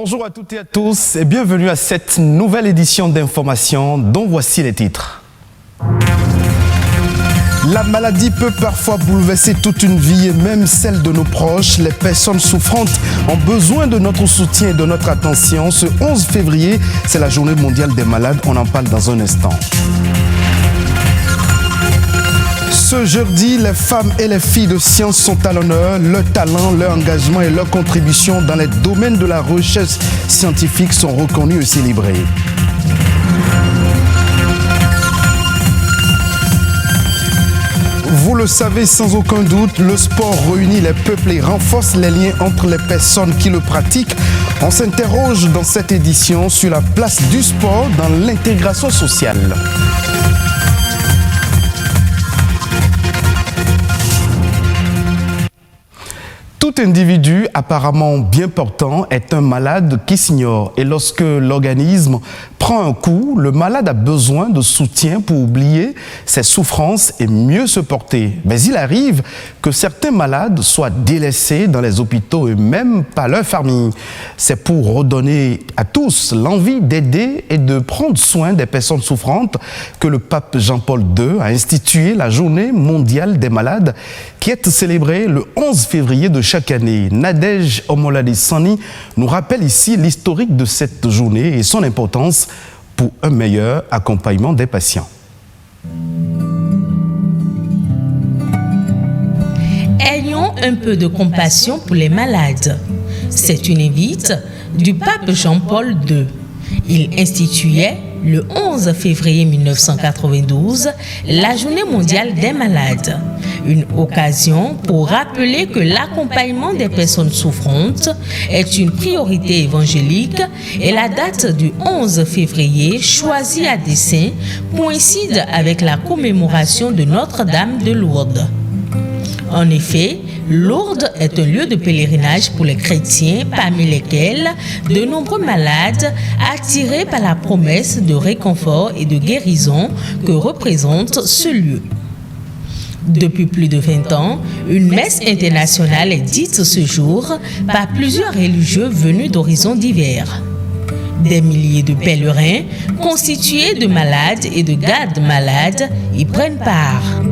Bonjour à toutes et à tous et bienvenue à cette nouvelle édition d'Information dont voici les titres. La maladie peut parfois bouleverser toute une vie et même celle de nos proches. Les personnes souffrantes ont besoin de notre soutien et de notre attention. Ce 11 février, c'est la journée mondiale des malades. On en parle dans un instant. Ce jeudi, les femmes et les filles de sciences sont à l'honneur. Leur talent, leur engagement et leur contribution dans les domaines de la recherche scientifique sont reconnus et célébrés. Vous le savez sans aucun doute, le sport réunit les peuples et renforce les liens entre les personnes qui le pratiquent. On s'interroge dans cette édition sur la place du sport dans l'intégration sociale. Tout individu apparemment bien portant est un malade qui s'ignore. Et lorsque l'organisme prend un coup, le malade a besoin de soutien pour oublier ses souffrances et mieux se porter. Mais il arrive que certains malades soient délaissés dans les hôpitaux et même par leur famille. C'est pour redonner à tous l'envie d'aider et de prendre soin des personnes souffrantes que le pape Jean-Paul II a institué la Journée mondiale des malades qui est célébrée le 11 février de chaque année. Nadège Omoladesani nous rappelle ici l'historique de cette journée et son importance pour un meilleur accompagnement des patients. Ayons un peu de compassion pour les malades. C'est une invite du pape Jean-Paul II. Il instituait le 11 février 1992 la Journée mondiale des malades. Une occasion pour rappeler que l'accompagnement des personnes souffrantes est une priorité évangélique et la date du 11 février choisie à dessein coïncide avec la commémoration de Notre-Dame de Lourdes. En effet, Lourdes est un lieu de pèlerinage pour les chrétiens, parmi lesquels de nombreux malades attirés par la promesse de réconfort et de guérison que représente ce lieu. Depuis plus de 20 ans, une messe internationale est dite ce jour par plusieurs religieux venus d'horizons divers. Des milliers de pèlerins, constitués de malades et de gardes malades, y prennent part.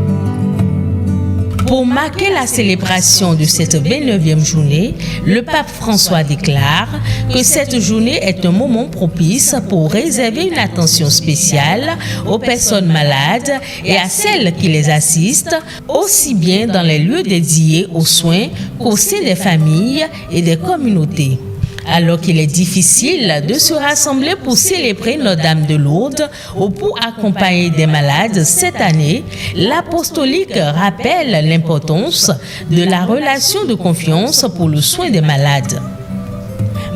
Pour marquer la célébration de cette 29e journée, le pape François déclare que cette journée est un moment propice pour réserver une attention spéciale aux personnes malades et à celles qui les assistent, aussi bien dans les lieux dédiés aux soins qu'au sein des familles et des communautés. Alors qu'il est difficile de se rassembler pour célébrer Notre-Dame de Lourdes ou pour accompagner des malades cette année, l'apostolique rappelle l'importance de la relation de confiance pour le soin des malades.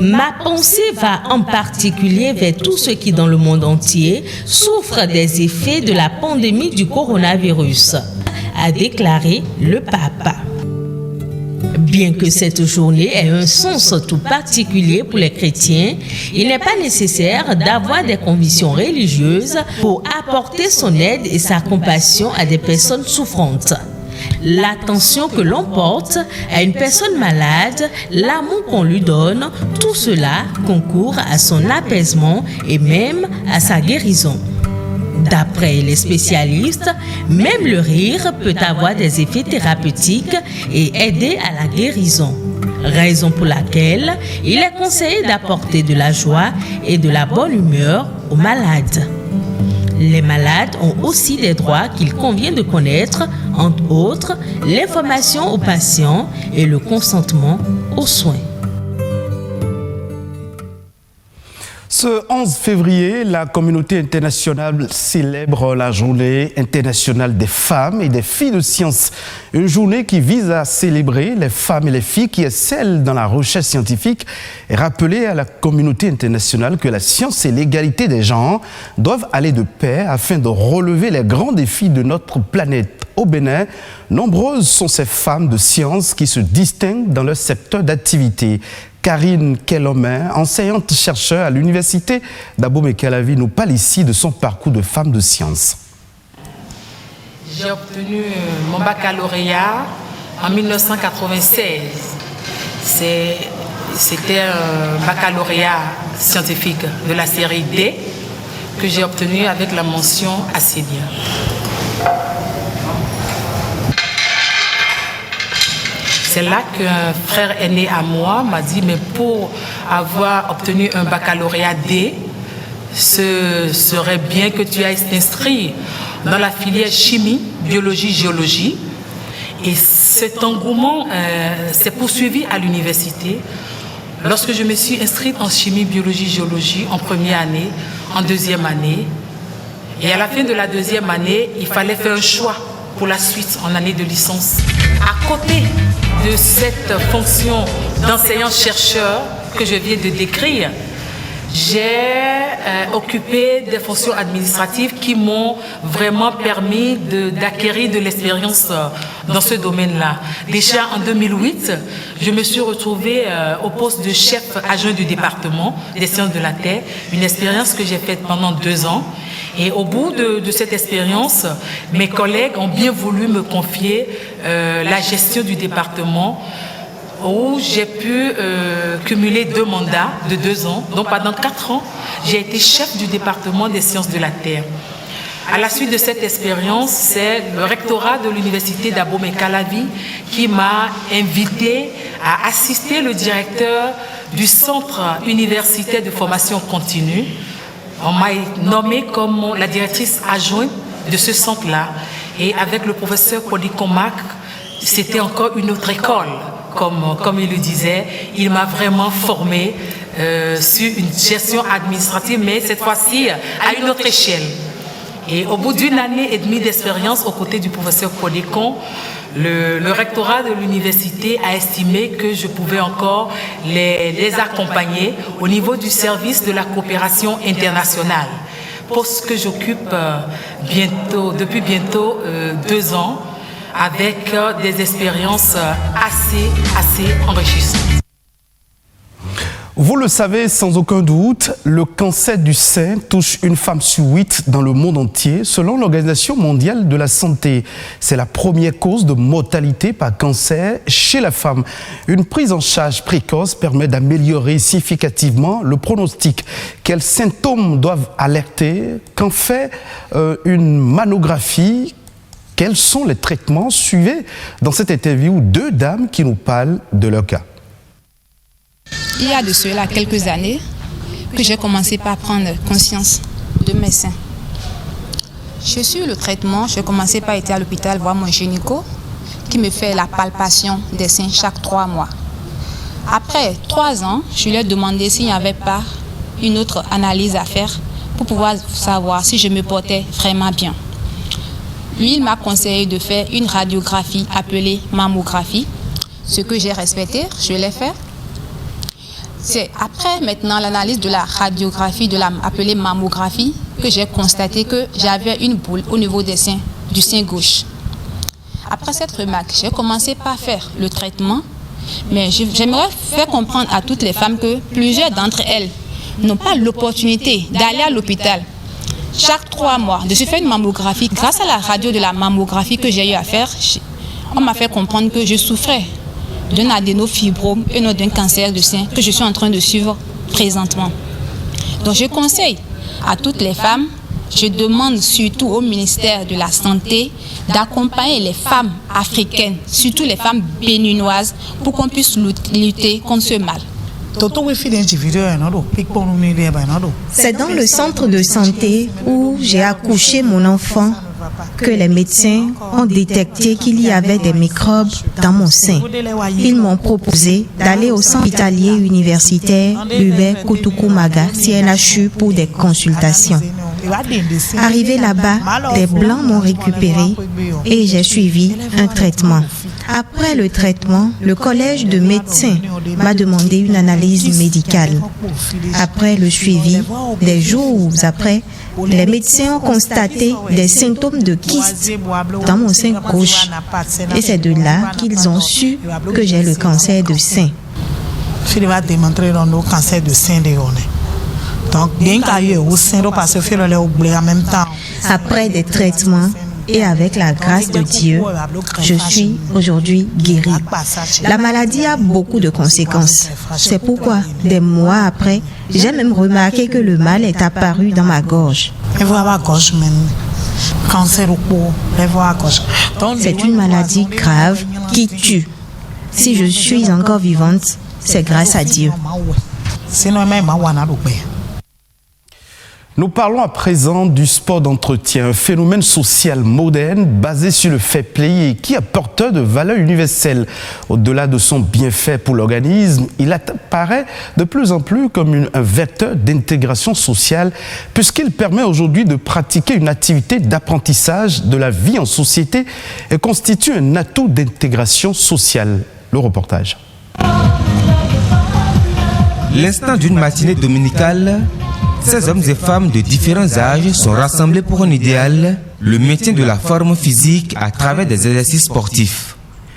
Ma pensée va en particulier vers tous ceux qui dans le monde entier souffrent des effets de la pandémie du coronavirus, a déclaré le pape. Bien que cette journée ait un sens tout particulier pour les chrétiens, il n'est pas nécessaire d'avoir des convictions religieuses pour apporter son aide et sa compassion à des personnes souffrantes. L'attention que l'on porte à une personne malade, l'amour qu'on lui donne, tout cela concourt à son apaisement et même à sa guérison. D'après les spécialistes, même le rire peut avoir des effets thérapeutiques et aider à la guérison. Raison pour laquelle il est conseillé d'apporter de la joie et de la bonne humeur aux malades. Les malades ont aussi des droits qu'il convient de connaître, entre autres l'information aux patients et le consentement aux soins. Ce 11 février, la communauté internationale célèbre la journée internationale des femmes et des filles de sciences. Une journée qui vise à célébrer les femmes et les filles qui excellent dans la recherche scientifique et rappeler à la communauté internationale que la science et l'égalité des genres doivent aller de pair afin de relever les grands défis de notre planète. Au Bénin, nombreuses sont ces femmes de science qui se distinguent dans leur secteur d'activité. Karine Kellomer, enseignante-chercheur à l'université d'Abomey-Calavi, nous parle ici de son parcours de femme de science. J'ai obtenu mon baccalauréat en 1996. C'est C'était un baccalauréat scientifique de la série D que j'ai obtenu avec la mention assez bien. C'est là qu'un frère aîné à moi m'a dit, mais pour avoir obtenu un baccalauréat D, ce serait bien que tu ailles t'inscrire dans la filière chimie, biologie, géologie. Et cet engouement s'est poursuivi à l'université lorsque je me suis inscrite en chimie, biologie, géologie en première année, en deuxième année. Et à la fin de la deuxième année, il fallait faire un choix pour la suite en année de licence. À côté de cette fonction d'enseignant-chercheur que je viens de décrire, j'ai occupé des fonctions administratives qui m'ont vraiment permis d'acquérir de l'expérience dans ce domaine-là. Déjà en 2008, je me suis retrouvée au poste de chef adjoint du département des sciences de la Terre, une expérience que j'ai faite pendant 2 ans. Et au bout de cette expérience, mes collègues ont bien voulu me confier la gestion du département, où j'ai pu cumuler 2 mandats de 2 ans. Donc pendant 4 ans, j'ai été chef du département des sciences de la Terre. À la suite de cette expérience, c'est le rectorat de l'université d'Abomey-Calavi qui m'a invité à assister le directeur du centre universitaire de formation continue. On m'a nommée comme la directrice adjointe de ce centre-là. Et avec le professeur Policomac, c'était encore une autre école. Comme il le disait, il m'a vraiment formé sur une gestion administrative, mais cette fois-ci à une autre échelle. Et au bout d'1 année et demie d'expérience aux côtés du professeur Policon, le rectorat de l'université a estimé que je pouvais encore les accompagner au niveau du service de la coopération internationale, poste que j'occupe depuis bientôt 2 ans, avec des expériences assez enrichissantes. Vous le savez sans aucun doute, le cancer du sein touche une femme sur 8 dans le monde entier, selon l'Organisation mondiale de la santé. C'est la première cause de mortalité par cancer chez la femme. Une prise en charge précoce permet d'améliorer significativement le pronostic. Quels symptômes doivent alerter? Qu'en fait une mammographie? Quels sont les traitements? Suivez dans cette interview 2 dames qui nous parlent de leur cas. Il y a de cela quelques années que j'ai commencé par prendre conscience de mes seins. Je suis le traitement, j'ai commencé par être à l'hôpital voir mon gynéco qui me fait la palpation des seins chaque 3 mois. Après 3 ans, je lui ai demandé s'il n'y avait pas une autre analyse à faire pour pouvoir savoir si je me portais vraiment bien. Lui, il m'a conseillé de faire une radiographie appelée mammographie, ce que j'ai respecté, je l'ai fait. C'est après maintenant l'analyse de la radiographie appelée mammographie que j'ai constaté que j'avais une boule au niveau des seins, du sein gauche. Après cette remarque, j'ai commencé par faire le traitement, mais j'aimerais faire comprendre à toutes les femmes que plusieurs d'entre elles n'ont pas l'opportunité d'aller à l'hôpital chaque 3 mois, de se faire une mammographie. Grâce à la radio de la mammographie que j'ai eu à faire, on m'a fait comprendre que je souffrais d'un adénofibrome et non d'un cancer de sein que je suis en train de suivre présentement. Donc je conseille à toutes les femmes, je demande surtout au ministère de la Santé d'accompagner les femmes africaines, surtout les femmes béninoises, pour qu'on puisse lutter contre ce mal. C'est dans le centre de santé où j'ai accouché mon enfant que les médecins ont détecté qu'il y avait des microbes dans mon sein. Ils m'ont proposé d'aller au centre hospitalier universitaire Hubert Koutoukou-Maga, CNHU, pour des consultations. Arrivé là-bas, des blancs m'ont récupéré et j'ai suivi un traitement. Après le traitement, le collège de médecins m'a demandé une analyse médicale. Après le suivi, des jours après, les médecins ont constaté des symptômes de kyste dans mon sein gauche. Et c'est de là qu'ils ont su que j'ai le cancer de sein. Après des traitements, et avec la grâce de Dieu, je suis aujourd'hui guérie. La maladie a beaucoup de conséquences. C'est pourquoi, des mois après, j'ai même remarqué que le mal est apparu dans ma gorge. C'est une maladie grave qui tue. Si je suis encore vivante, c'est grâce à Dieu. Nous parlons à présent du sport d'entretien, un phénomène social moderne basé sur le fair play et qui est porteur de valeurs universelles. Au-delà de son bienfait pour l'organisme, il apparaît de plus en plus comme un vecteur d'intégration sociale puisqu'il permet aujourd'hui de pratiquer une activité d'apprentissage de la vie en société et constitue un atout d'intégration sociale. Le reportage. L'instant d'une matinée dominicale, ces hommes et femmes de différents âges sont rassemblés pour un idéal, le maintien de la forme physique à travers des exercices sportifs.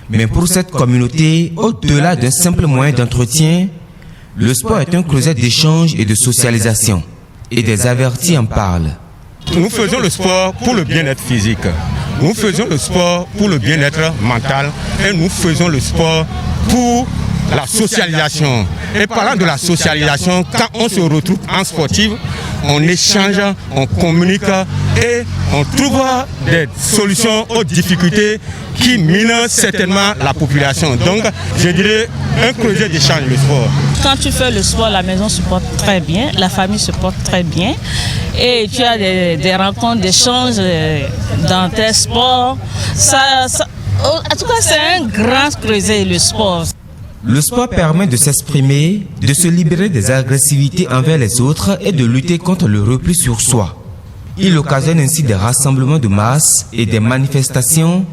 Mais pour cette communauté, au-delà d'un simple moyen d'entretien, le sport est un creuset d'échange et de socialisation. Et des avertis en parlent. Nous faisons le sport pour le bien-être physique. Nous faisons le sport pour le bien-être mental. Et nous faisons le sport pour la socialisation. Et parlant de la socialisation, quand on se retrouve en sportif, on échange, on communique et on trouve des solutions aux difficultés qui minent certainement la population. Donc, je dirais un creuset d'échange, le sport. Quand tu fais le sport, la maison se porte très bien, la famille se porte très bien et tu as des rencontres, des échanges dans tes sports. En tout cas, c'est un grand creuset, le sport. Le sport permet de s'exprimer, de se libérer des agressivités envers les autres et de lutter contre le repli sur soi. Il occasionne ainsi des rassemblements de masse et des manifestations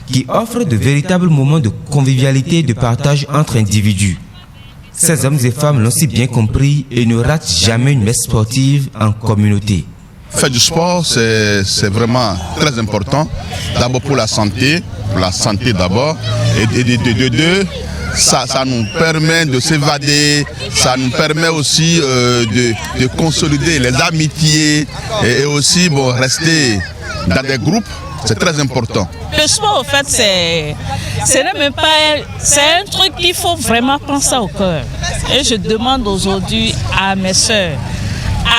qui offrent de véritables moments de convivialité et de partage entre individus. Ces hommes et femmes l'ont si bien compris et ne ratent jamais une messe sportive en communauté. Faire du sport, c'est vraiment très important. D'abord pour la santé d'abord, et de deux, ça nous permet de s'évader, ça nous permet aussi de consolider les amitiés et aussi rester dans des groupes, c'est très important. Le sport, en fait, c'est un truc qu'il faut vraiment prendre ça au cœur. Et je demande aujourd'hui à mes soeurs,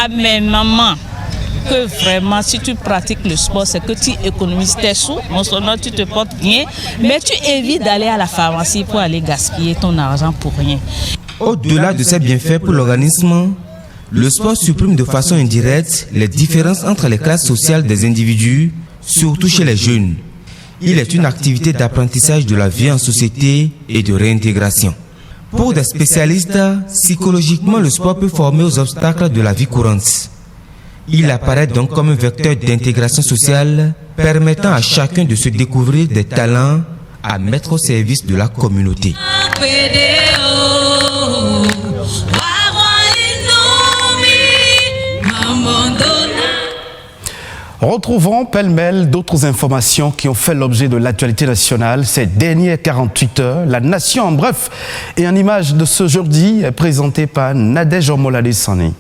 à mes mamans, que vraiment, si tu pratiques le sport, c'est que tu économises tes sous, non seulement tu te portes bien, mais tu évites d'aller à la pharmacie pour aller gaspiller ton argent pour rien. Au-delà de ses bienfaits pour l'organisme, le sport supprime de façon indirecte les différences entre les classes sociales des individus, surtout chez les jeunes. Il est une activité d'apprentissage de la vie en société et de réintégration. Pour des spécialistes, psychologiquement, le sport peut former aux obstacles de la vie courante. Il apparaît donc comme un vecteur d'intégration sociale permettant à chacun de se découvrir des talents à mettre au service de la communauté. Retrouvons pêle-mêle d'autres informations qui ont fait l'objet de l'actualité nationale ces dernières 48 heures. La Nation en bref et en image de ce jeudi est présentée par Nadège Omolade Sané.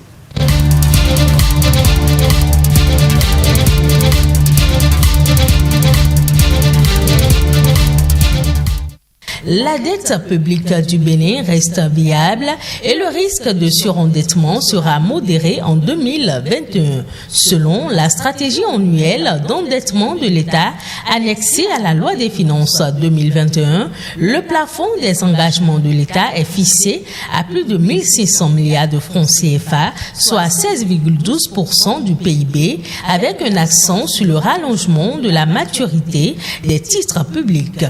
La dette publique du Bénin reste viable et le risque de surendettement sera modéré en 2021, selon la stratégie annuelle d'endettement de l'État annexée à la loi des finances 2021. Le plafond des engagements de l'État est fixé à plus de 1600 milliards de francs CFA, soit 16,12% du PIB, avec un accent sur le rallongement de la maturité des titres publics.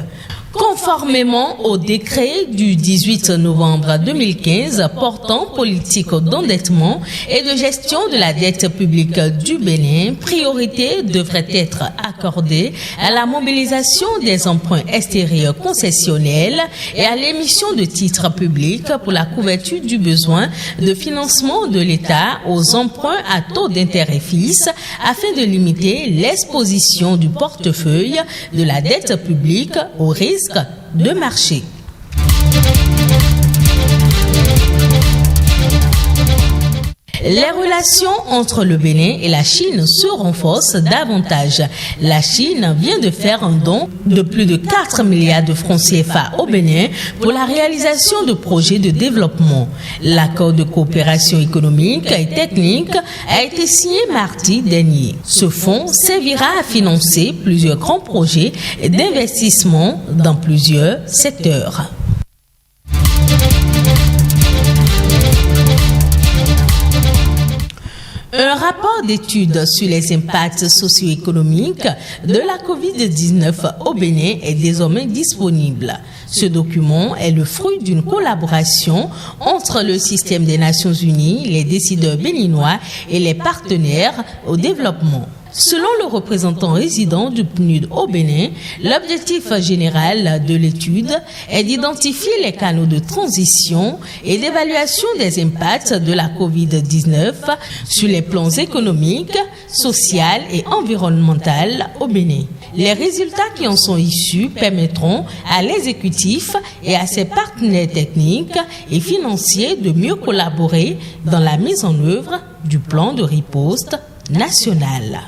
Conformément au décret du 18 novembre 2015 portant politique d'endettement et de gestion de la dette publique du Bénin, priorité devrait être accordée à la mobilisation des emprunts extérieurs concessionnels et à l'émission de titres publics pour la couverture du besoin de financement de l'État aux emprunts à taux d'intérêt fixe afin de limiter l'exposition du portefeuille de la dette publique au risque de marché. Les relations entre le Bénin et la Chine se renforcent davantage. La Chine vient de faire un don de plus de 4 milliards de francs CFA au Bénin pour la réalisation de projets de développement. L'accord de coopération économique et technique a été signé mardi dernier. Ce fonds servira à financer plusieurs grands projets d'investissement dans plusieurs secteurs. Un rapport d'étude sur les impacts socio-économiques de la COVID-19 au Bénin est désormais disponible. Ce document est le fruit d'une collaboration entre le système des Nations Unies, les décideurs béninois et les partenaires au développement. Selon le représentant résident du PNUD au Bénin, l'objectif général de l'étude est d'identifier les canaux de transition et d'évaluation des impacts de la COVID-19 sur les plans économiques, sociaux et environnementaux au Bénin. Les résultats qui en sont issus permettront à l'exécutif et à ses partenaires techniques et financiers de mieux collaborer dans la mise en œuvre du plan de riposte national.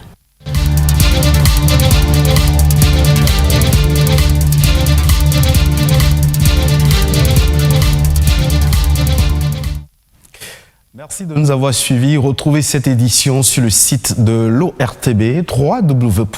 Merci de nous avoir suivis. Retrouvez cette édition sur le site de l'ORTB, www.ortb.bj.